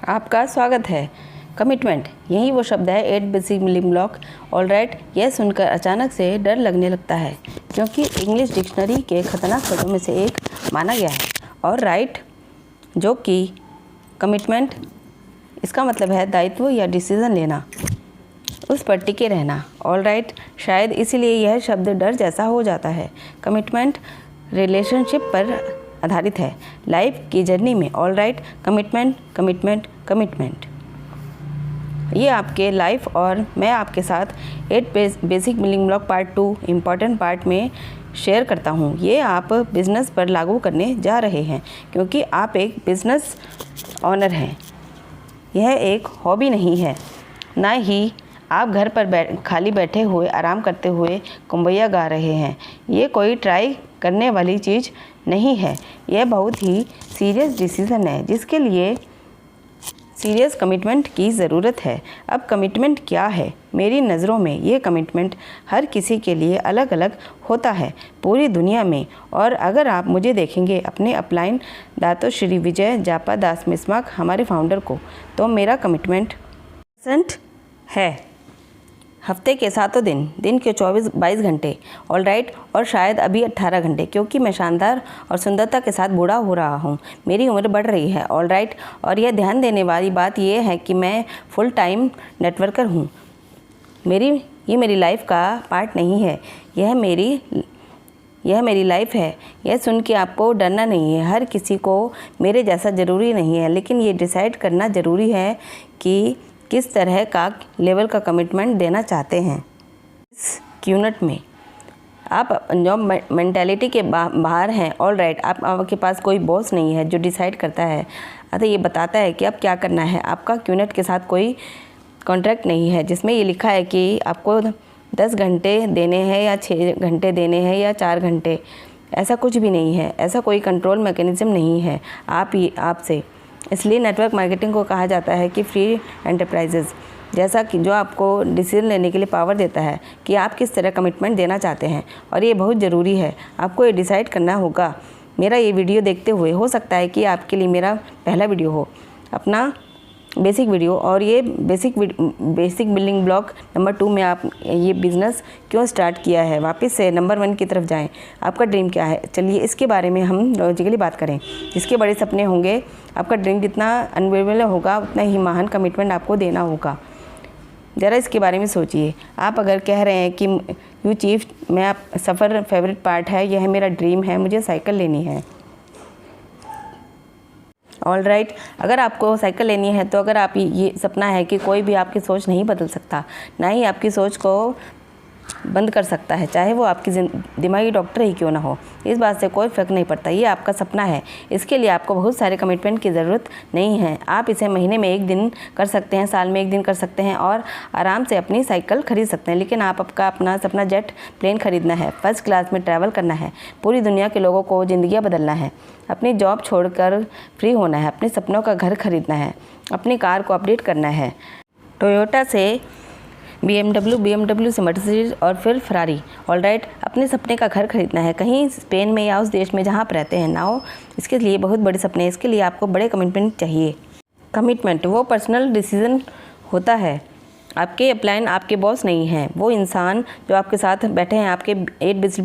आपका स्वागत है। कमिटमेंट, यही वो शब्द है 8 बेसिक बिल्डिंग ब्लॉक। ऑलराइट, यह सुनकर अचानक से डर लगने लगता है क्योंकि इंग्लिश डिक्शनरी के खतरनाक शब्दों में से एक माना गया है। और राइट, जो कि कमिटमेंट, इसका मतलब है दायित्व या डिसीज़न लेना, उस पर टिके रहना। ऑलराइट, शायद इसीलिए यह शब्द डर जैसा हो जाता है। कमिटमेंट रिलेशनशिप पर आधारित है, लाइफ की जर्नी में। ऑलराइट, कमिटमेंट कमिटमेंट कमिटमेंट, ये आपके लाइफ और मैं आपके साथ 8 basic building block part 2 important part में शेयर करता हूँ। ये आप बिज़नेस पर लागू करने जा रहे हैं क्योंकि आप एक बिज़नेस ऑनर हैं। यह एक हॉबी नहीं है, ना ही आप घर पर खाली बैठे हुए आराम करते हुए कुंबैया गा रहे हैं। ये कोई ट्राई करने वाली चीज़ नहीं है, यह बहुत ही सीरियस डिसीज़न है जिसके लिए सीरियस कमिटमेंट की ज़रूरत है। अब कमिटमेंट क्या है? मेरी नज़रों में ये कमिटमेंट हर किसी के लिए अलग अलग होता है पूरी दुनिया में। और अगर आप मुझे देखेंगे, अपने अपलाइन दातो श्री विजय जापा दास मिस्माक, हमारे फाउंडर को, तो मेरा कमिटमेंट है हफ्ते के 7 दिन, दिन के 24-22 घंटे। ऑलराइट, और शायद अभी 18 घंटे, क्योंकि मैं शानदार और सुंदरता के साथ बूढ़ा हो रहा हूँ। मेरी उम्र बढ़ रही है। ऑलराइट, और यह ध्यान देने वाली बात यह है कि मैं फुल टाइम नेटवर्कर हूँ। ये मेरी लाइफ का पार्ट नहीं है, यह मेरी लाइफ है। यह सुन के आपको डरना नहीं है। हर किसी को मेरे जैसा ज़रूरी नहीं है, लेकिन ये डिसाइड करना ज़रूरी है कि किस तरह का लेवल का कमिटमेंट देना चाहते हैं। इस क्यूनट में आप जॉब मेंटालिटी के बाहर हैं। ऑलराइट, आपके पास कोई बॉस नहीं है जो डिसाइड करता है, अतः ये बताता है कि अब क्या करना है। आपका क्यूनट के साथ कोई कॉन्ट्रैक्ट नहीं है जिसमें ये लिखा है कि आपको 10 घंटे देने हैं या 6 घंटे देने हैं या 4 घंटे। ऐसा कुछ भी नहीं है, ऐसा कोई कंट्रोल मैकेनिज़्म नहीं है आपसे। इसलिए नेटवर्क मार्केटिंग को कहा जाता है कि फ्री एंटरप्राइजेज़, जैसा कि जो आपको डिसीजन लेने के लिए पावर देता है कि आप किस तरह कमिटमेंट देना चाहते हैं। और ये बहुत ज़रूरी है, आपको ये डिसाइड करना होगा। मेरा ये वीडियो देखते हुए हो सकता है कि आपके लिए मेरा पहला वीडियो हो, अपना बेसिक वीडियो। और ये बेसिक बिल्डिंग ब्लॉक नंबर 2 में आप ये बिज़नेस क्यों स्टार्ट किया है, वापस से नंबर 1 की तरफ जाएं। आपका ड्रीम क्या है? चलिए इसके बारे में हम लॉजिकली बात करें। जिसके बड़े सपने होंगे, आपका ड्रीम जितना अनबिलीवेबल होगा, उतना ही महान कमिटमेंट आपको देना होगा। ज़रा इसके बारे में सोचिए। आप अगर कह रहे हैं कि यू चीफ, मैं सफ़र फेवरेट पार्ट है, यह मेरा ड्रीम है, मुझे साइकिल लेनी है। ऑलराइट, अगर आपको साइकिल लेनी है तो अगर आप ये सपना है कि कोई भी आपकी सोच नहीं बदल सकता, ना ही आपकी सोच को बंद कर सकता है, चाहे वो आपकी दिमागी डॉक्टर ही क्यों ना हो। इस बात से कोई फ़र्क नहीं पड़ता, ये आपका सपना है। इसके लिए आपको बहुत सारे कमिटमेंट की ज़रूरत नहीं है। आप इसे महीने में 1 दिन कर सकते हैं, साल में 1 दिन कर सकते हैं और आराम से अपनी साइकिल खरीद सकते हैं। लेकिन आपका अपना सपना जेट प्लेन खरीदना है, फर्स्ट क्लास में ट्रैवल करना है, पूरी दुनिया के लोगों को ज़िंदगियाँ बदलना है, अपनी जॉब छोड़कर फ्री होना है, अपने सपनों का घर खरीदना है, अपनी कार को अपडेट करना है, टोयोटा से BMW से मर्सिडीज और फिर फरारी। ऑलराइट, अपने सपने का घर खरीदना है, कहीं स्पेन में या उस देश में जहाँ आप रहते हैं ना हो। इसके लिए बहुत बड़े सपने, इसके लिए आपको बड़े कमिटमेंट चाहिए। कमिटमेंट वो पर्सनल डिसीज़न होता है। आपके अपलाइन आपके बॉस नहीं हैं, वो इंसान जो आपके साथ बैठे हैं, आपके 8 बेसिक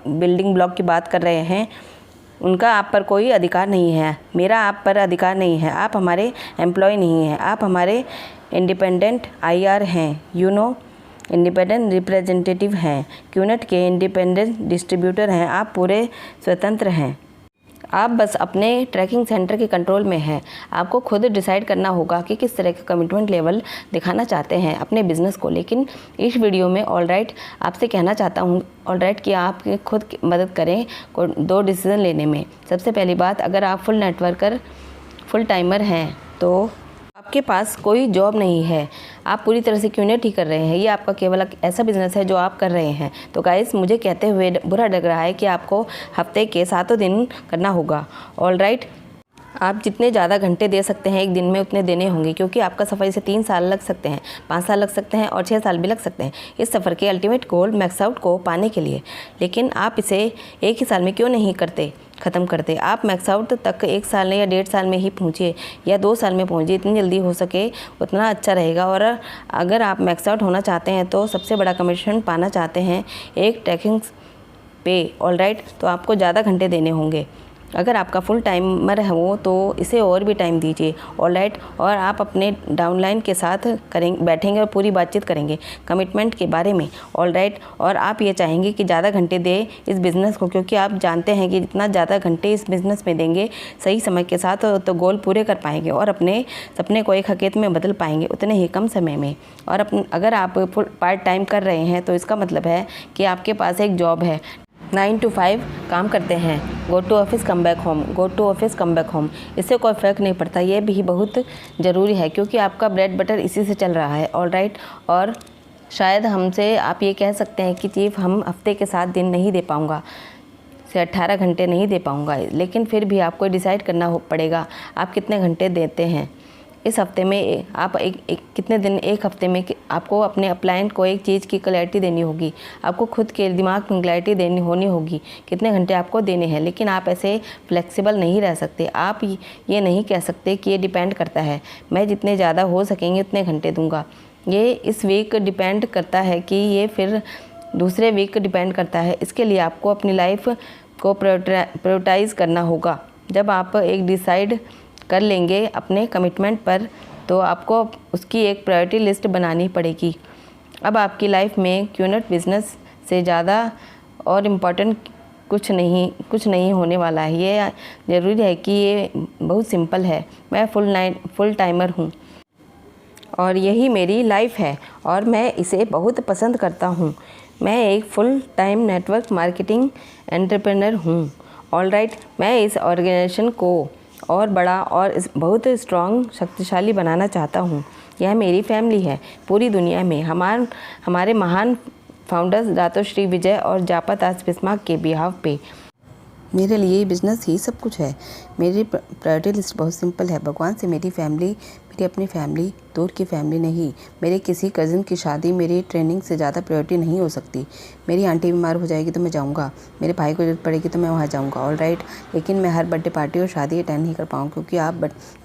बिल्डिंग ब्लॉक की बात कर रहे हैं, उनका आप पर कोई अधिकार नहीं है। मेरा आप पर अधिकार नहीं है। आप हमारे एम्प्लॉय नहीं हैं, आप हमारे इंडिपेंडेंट IR हैं, इंडिपेंडेंट रिप्रेजेंटेटिव हैं, क्यूनट के इंडिपेंडेंट डिस्ट्रीब्यूटर हैं। आप पूरे स्वतंत्र हैं। आप बस अपने ट्रैकिंग सेंटर के कंट्रोल में हैं। आपको खुद डिसाइड करना होगा कि किस तरह का कमिटमेंट लेवल दिखाना चाहते हैं अपने बिज़नेस को। लेकिन इस वीडियो में ऑलराइट आपसे कहना चाहता हूँ ऑलराइट कि आप खुद मदद करें 2 डिसीज़न लेने में। सबसे पहली बात, अगर आप फुल टाइमर हैं तो आपके पास कोई जॉब नहीं है, आप पूरी तरह से क्यूनेट ही कर रहे हैं, ये आपका केवल एक ऐसा बिज़नेस है जो आप कर रहे हैं। तो गाइस, मुझे कहते हुए बुरा लग रहा है कि आपको हफ्ते के 7 दिन करना होगा। ऑलराइट, आप जितने ज़्यादा घंटे दे सकते हैं एक दिन में उतने देने होंगे, क्योंकि आपका सफ़र से 3 साल लग सकते हैं, 5 साल लग सकते हैं और 6 साल भी लग सकते हैं इस सफ़र के अल्टीमेट गोल मैक्स आउट को पाने के लिए। लेकिन आप इसे एक ही साल में क्यों नहीं ख़त्म करते। आप मैक्स आउट तक 1 साल या 1.5 साल में ही पहुँचिए या 2 साल में पहुँचिए, जितनी जल्दी हो सके उतना अच्छा रहेगा। और अगर आप मैक्स आउट होना चाहते हैं तो सबसे बड़ा कमीशन पाना चाहते हैं एक ट्रैकिंग पे, ऑलराइट, तो आपको ज़्यादा घंटे देने होंगे। अगर आपका फुल टाइमर हो तो इसे और भी टाइम दीजिए, ऑलराइट। और आप अपने डाउनलाइन के साथ बैठेंगे और पूरी बातचीत करेंगे कमिटमेंट के बारे में, ऑलराइट। और आप ये चाहेंगे कि ज़्यादा घंटे दे इस बिज़नेस को, क्योंकि आप जानते हैं कि जितना ज़्यादा घंटे इस बिज़नेस में देंगे सही समय के साथ तो गोल पूरे कर पाएंगे और अपने सपने को एक हकीकत में बदल पाएंगे उतने ही कम समय में। और अगर आप फुल पार्ट टाइम कर रहे हैं तो इसका मतलब है कि आपके पास एक जॉब है, 9 to 5 काम करते हैं, go to office come back home, go to office come back home, इससे कोई फ़र्क नहीं पड़ता। ये भी बहुत ज़रूरी है क्योंकि आपका ब्रेड बटर इसी से चल रहा है, ऑलराइट। और शायद हमसे आप ये कह सकते हैं कि चीफ हम हफ्ते के 7 दिन नहीं दे पाऊँगा, से 18 घंटे नहीं दे पाऊँगा, लेकिन फिर भी आपको डिसाइड करना पड़ेगा आप कितने घंटे देते हैं इस हफ्ते में। आप कितने दिन एक हफ्ते में आपको अपने अपलाइन को एक चीज़ की क्लैरिटी देनी होगी, आपको खुद के दिमाग में क्लैरिटी होनी होगी कितने घंटे आपको देने हैं। लेकिन आप ऐसे फ्लेक्सिबल नहीं रह सकते। आप ये नहीं कह सकते कि ये डिपेंड करता है, मैं जितने ज़्यादा हो सकेंगे उतने घंटे दूंगा। ये इस वीक डिपेंड करता है कि ये फिर दूसरे वीक डिपेंड करता है। इसके लिए आपको अपनी लाइफ को प्रायोरिटाइज़ करना होगा। जब आप एक डिसाइड कर लेंगे अपने कमिटमेंट पर तो आपको उसकी एक प्रायोरिटी लिस्ट बनानी पड़ेगी। अब आपकी लाइफ में क्यूनेट बिज़नेस से ज़्यादा और इम्पोर्टेंट कुछ नहीं होने वाला है। ये ज़रूरी है कि ये बहुत सिंपल है। मैं फुल टाइमर हूँ और यही मेरी लाइफ है और मैं इसे बहुत पसंद करता हूँ। मैं एक full time network marketing entrepreneur हूँ, ऑलराइट। मैं इस ऑर्गेनाइजेशन को और बड़ा और बहुत स्ट्रॉन्ग शक्तिशाली बनाना चाहता हूँ। यह मेरी फैमिली है। पूरी दुनिया में हमारे महान फाउंडर्स दातो श्री विजय और जापा दास बिस्मार्क के बिहाफ पे मेरे लिए बिज़नेस ही सब कुछ है। मेरी प्रायोरिटी लिस्ट बहुत सिंपल है। भगवान से मेरी फैमिली, मेरी अपनी फैमिली, दूर की फैमिली नहीं। मेरे किसी कज़न की शादी मेरी ट्रेनिंग से ज़्यादा प्रायोरिटी नहीं हो सकती। मेरी आंटी बीमार हो जाएगी तो मैं जाऊंगा, मेरे भाई को जरूरत पड़ेगी तो मैं वहाँ जाऊंगा, ऑलराइट। लेकिन मैं हर बर्थडे पार्टी और शादी अटेंड नहीं कर पाऊँ क्योंकि आप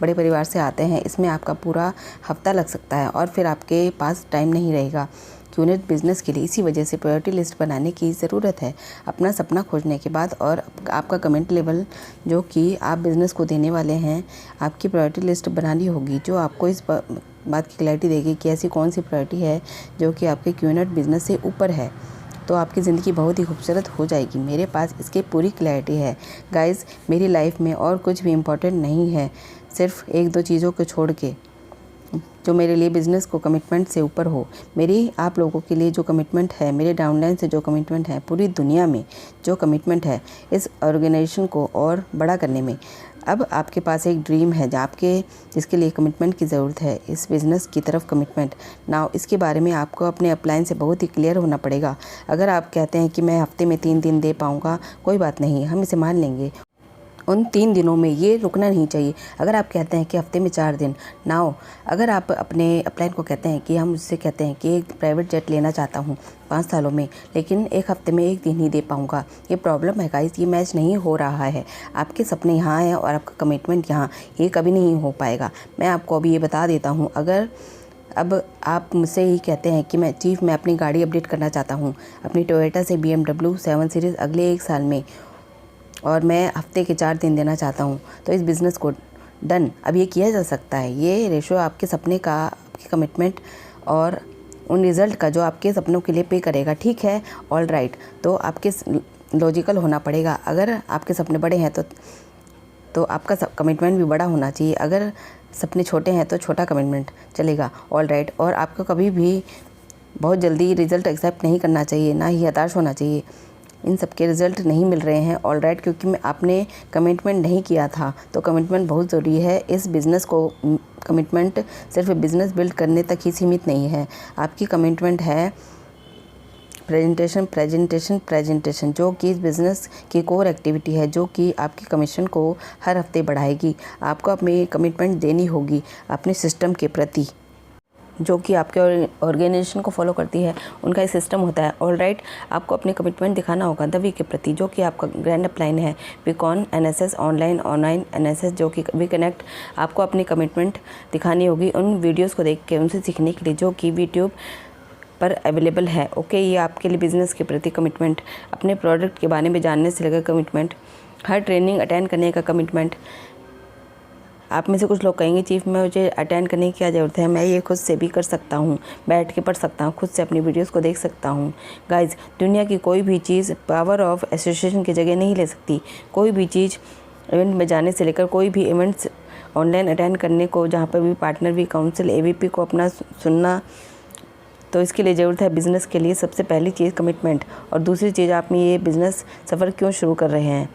बड़े परिवार से आते हैं। इसमें आपका पूरा हफ्ता लग सकता है और फिर आपके पास टाइम नहीं रहेगा क्यूनेट बिज़नेस के लिए। इसी वजह से प्रायोरिटी लिस्ट बनाने की ज़रूरत है। अपना सपना खोजने के बाद और आपका कमेंट लेवल जो कि आप बिज़नेस को देने वाले हैं, आपकी प्रायोरिटी लिस्ट बनानी होगी जो आपको इस बात की क्लैरिटी देगी कि ऐसी कौन सी प्रायोरिटी है जो कि आपके क्यूनेट बिज़नेस से ऊपर है। तो आपकी ज़िंदगी बहुत ही खूबसूरत हो जाएगी। मेरे पास इसकी पूरी क्लैरिटी है गाइज़। मेरी लाइफ में और कुछ भी इम्पोर्टेंट नहीं है, सिर्फ 1-2 चीज़ों को छोड़ के जो मेरे लिए बिज़नेस को कमिटमेंट से ऊपर हो। मेरी आप लोगों के लिए जो कमिटमेंट है, मेरे डाउनलाइन से जो कमिटमेंट है, पूरी दुनिया में जो कमिटमेंट है इस ऑर्गेनाइजेशन को और बड़ा करने में। अब आपके पास एक ड्रीम है जिसके लिए कमिटमेंट की ज़रूरत है, इस बिज़नेस की तरफ कमिटमेंट। नाउ इसके बारे में आपको अपने अपलाइन से बहुत ही क्लियर होना पड़ेगा। अगर आप कहते हैं कि मैं हफ्ते में 3 दिन दे पाऊँगा, कोई बात नहीं, हम इसे मान लेंगे। उन 3 दिनों में ये रुकना नहीं चाहिए। अगर आप कहते हैं कि हफ्ते में 4 दिन, नाउ अगर आप अपने अपलाइन को कहते हैं कि हम उससे कहते हैं कि एक प्राइवेट जेट लेना चाहता हूँ 5 सालों में, लेकिन एक हफ्ते में 1 दिन ही दे पाऊँगा, ये प्रॉब्लम है गाइस। ये मैच नहीं हो रहा है। आपके सपने यहाँ हैं और आपका कमिटमेंट यहाँ, ये कभी नहीं हो पाएगा। मैं आपको अभी ये बता देता हूँ। अब आप मुझसे ही कहते हैं कि मैं अपनी गाड़ी अपडेट करना चाहता हूँ, अपनी टोयोटा से BMW 7 सीरीज़ अगले 1 साल में, और मैं हफ्ते के 4 दिन देना चाहता हूँ, तो इस बिज़नेस को डन। अब ये किया जा सकता है। ये रेशो आपके सपने का, आपके कमिटमेंट और उन रिज़ल्ट का जो आपके सपनों के लिए पे करेगा, ठीक है, ऑल राइट। तो आपके लॉजिकल होना पड़ेगा। अगर आपके सपने बड़े हैं तो आपका कमिटमेंट भी बड़ा होना चाहिए। अगर सपने छोटे हैं तो छोटा कमिटमेंट चलेगा, ऑल राइट। और आपको कभी भी बहुत जल्दी रिज़ल्ट एक्सेप्ट नहीं करना चाहिए, ना ही हताश होना चाहिए। इन सब के रिज़ल्ट नहीं मिल रहे हैं, ऑलराइट, क्योंकि आपने कमिटमेंट नहीं किया था। तो कमिटमेंट बहुत ज़रूरी है इस बिज़नेस को। कमिटमेंट सिर्फ बिज़नेस बिल्ड करने तक ही सीमित नहीं है। आपकी कमिटमेंट है प्रेजेंटेशन जो कि इस बिज़नेस की कोर एक्टिविटी है, जो कि आपकी कमीशन को हर हफ्ते बढ़ाएगी। आपको अपनी कमिटमेंट देनी होगी अपने सिस्टम के प्रति, जो कि आपके ऑर्गेनाइजेशन को फॉलो करती है, उनका एक सिस्टम होता है। ऑलराइट, आपको अपनी कमिटमेंट दिखाना होगा द वी के प्रति, जो कि आपका ग्रैंड अपलाइन है। वीकॉन NSS ऑनलाइन NSS जो कि वी कनेक्ट। आपको अपनी कमिटमेंट दिखानी होगी उन वीडियोज़ को देख के, उनसे सीखने के लिए, जो कि यूट्यूब पर अवेलेबल है। ओके, ये आपके लिए बिज़नेस के प्रति कमिटमेंट, अपने प्रोडक्ट के बारे में जानने से लेकर कमिटमेंट, हर ट्रेनिंग अटेंड करने का कमिटमेंट। आप में से कुछ लोग कहेंगे चीफ में मुझे अटेंड करने की क्या ज़रूरत है, मैं ये खुद से भी कर सकता हूँ, बैठ के पढ़ सकता हूँ, खुद से अपनी वीडियोस को देख सकता हूँ। गाइज, दुनिया की कोई भी चीज़ पावर ऑफ एसोसिएशन की जगह नहीं ले सकती। कोई भी चीज़ इवेंट में जाने से लेकर कोई भी इवेंट्स ऑनलाइन अटेंड करने को, जहाँ पर भी पार्टनर भी काउंसिल AVP को अपना सुनना, तो इसके लिए ज़रूरत है बिज़नेस के लिए सबसे पहली चीज़ कमिटमेंट। और दूसरी चीज़, आप में ये बिज़नेस सफ़र क्यों शुरू कर रहे हैं,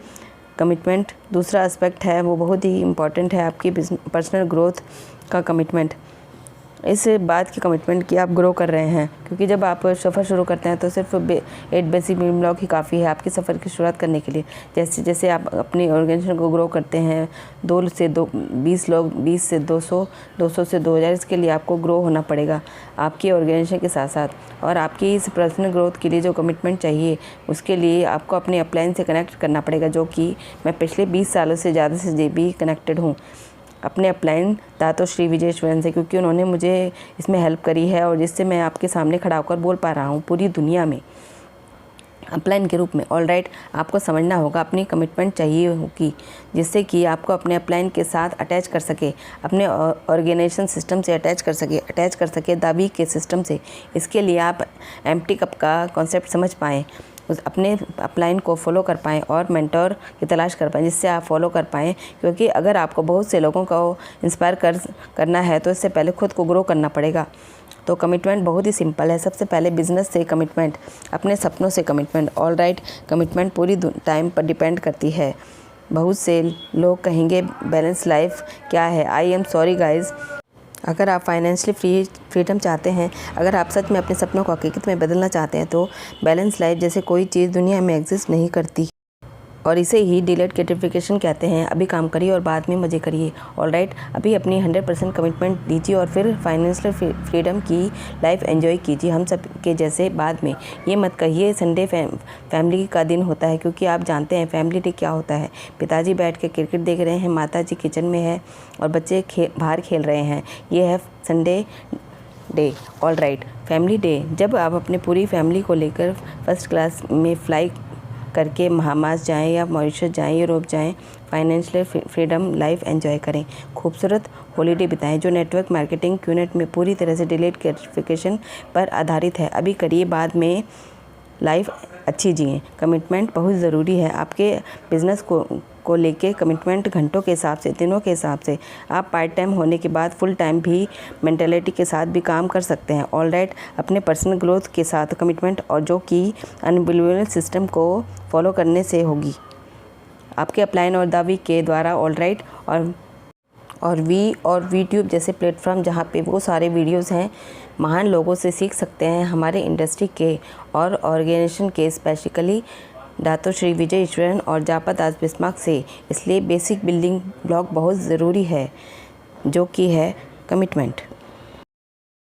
कमिटमेंट। दूसरा एस्पेक्ट है वो बहुत ही इम्पॉर्टेंट है, आपकी पर्सनल ग्रोथ का कमिटमेंट। इस बात की कमिटमेंट कि आप ग्रो कर रहे हैं, क्योंकि जब आप सफ़र शुरू करते हैं तो सिर्फ 8 बेसिक बिल्डिंग ब्लॉक ही काफ़ी है आपके सफ़र की शुरुआत करने के लिए। जैसे जैसे आप अपनी ऑर्गेनाइजेशन को ग्रो करते हैं, 2 से 20 लोग, 20 से 200, 200 से 2000, इसके लिए आपको ग्रो होना पड़ेगा आपकी ऑर्गेनाइजेशन के साथ साथ। और आपकी इस पर्सनल ग्रोथ के लिए जो कमिटमेंट चाहिए, उसके लिए आपको अपने अपलाइन से कनेक्ट करना पड़ेगा, जो कि मैं पिछले 20 सालों से ज़्यादा से भी कनेक्टेड हूँ अपने अपलाइन दातो श्री विजयेश्वरन से, क्योंकि उन्होंने मुझे इसमें हेल्प करी है और जिससे मैं आपके सामने खड़ा होकर बोल पा रहा हूँ पूरी दुनिया में अपलाइन के रूप में। ऑलराइट, आपको समझना होगा अपनी कमिटमेंट चाहिए होगी, जिससे कि आपको अपने अपलाइन के साथ अटैच कर सके, अपने ऑर्गेनाइजेशन सिस्टम से अटैच कर सके दावी के सिस्टम से। इसके लिए आप एम्प्टी कप का कॉन्सेप्ट समझ पाएँ, उस अपने अपलाइन को फॉलो कर पाएँ और मेंटोर की तलाश कर पाएँ, जिससे आप फॉलो कर पाएँ। क्योंकि अगर आपको बहुत से लोगों को इंस्पायर करना है तो इससे पहले खुद को ग्रो करना पड़ेगा। तो कमिटमेंट बहुत ही सिंपल है। सबसे पहले बिज़नेस से कमिटमेंट, अपने सपनों से कमिटमेंट। ऑलराइट, कमिटमेंट पूरी टाइम पर डिपेंड करती है। बहुत से लोग कहेंगे बैलेंस लाइफ क्या है। आई एम सॉरी गाइज, अगर आप फाइनेंशियली फ्रीडम चाहते हैं, अगर आप सच में अपने सपनों को हकीकत में बदलना चाहते हैं, तो बैलेंस लाइफ जैसे कोई चीज़ दुनिया में एग्जिस्ट नहीं करती। और इसे ही डिलेड ग्रेटिफिकेशन कहते हैं। अभी काम करिए और बाद में मज़े करिए। ऑलराइट, अभी अपनी 100% कमिटमेंट दीजिए और फिर फाइनेंशियल फ्रीडम की लाइफ एंजॉय कीजिए हम सब के जैसे बाद में। ये मत कहिए संडे फैमिली का दिन होता है, क्योंकि आप जानते हैं फैमिली डे क्या होता है। पिताजी बैठ के क्रिकेट देख रहे हैं, माताजी किचन में है और बच्चे बाहर खेल रहे हैं। ये है Sunday day. Alright, family day, जब आप अपने पूरी फैमिली को लेकर फर्स्ट क्लास में फ्लाई करके महामास जाएं या मॉरिशस जाएं, यूरोप जाएं, फाइनेंशियल फ्रीडम लाइफ एंजॉय करें, खूबसूरत हॉलीडे बिताएं, जो नेटवर्क मार्केटिंग क्यूनेट में पूरी तरह से डिलेड ग्रेटिफिकेशन पर आधारित है। अभी करिए, बाद में लाइफ अच्छी जिएं। कमिटमेंट बहुत ज़रूरी है आपके बिज़नेस को लेके। कमिटमेंट घंटों के हिसाब से, दिनों के हिसाब से। आप पार्ट टाइम होने के बाद फुल टाइम भी मेंटालिटी के साथ भी काम कर सकते हैं। ऑलराइट, अपने पर्सनल ग्रोथ के साथ कमिटमेंट, और जो कि अनबिलीवेबल सिस्टम को फॉलो करने से होगी आपके अपलाइन और दावी के द्वारा। ऑलराइट, और यूट्यूब जैसे प्लेटफॉर्म, जहाँ पे वो सारे वीडियोस हैं, महान लोगों से सीख सकते हैं, हमारे इंडस्ट्री के और ऑर्गेनाइजेशन के, स्पेशली दातो श्री विजयेश्वरन और जापा दास बिस्मार्क से। इसलिए बेसिक बिल्डिंग ब्लॉक बहुत ज़रूरी है, जो कि है कमिटमेंट।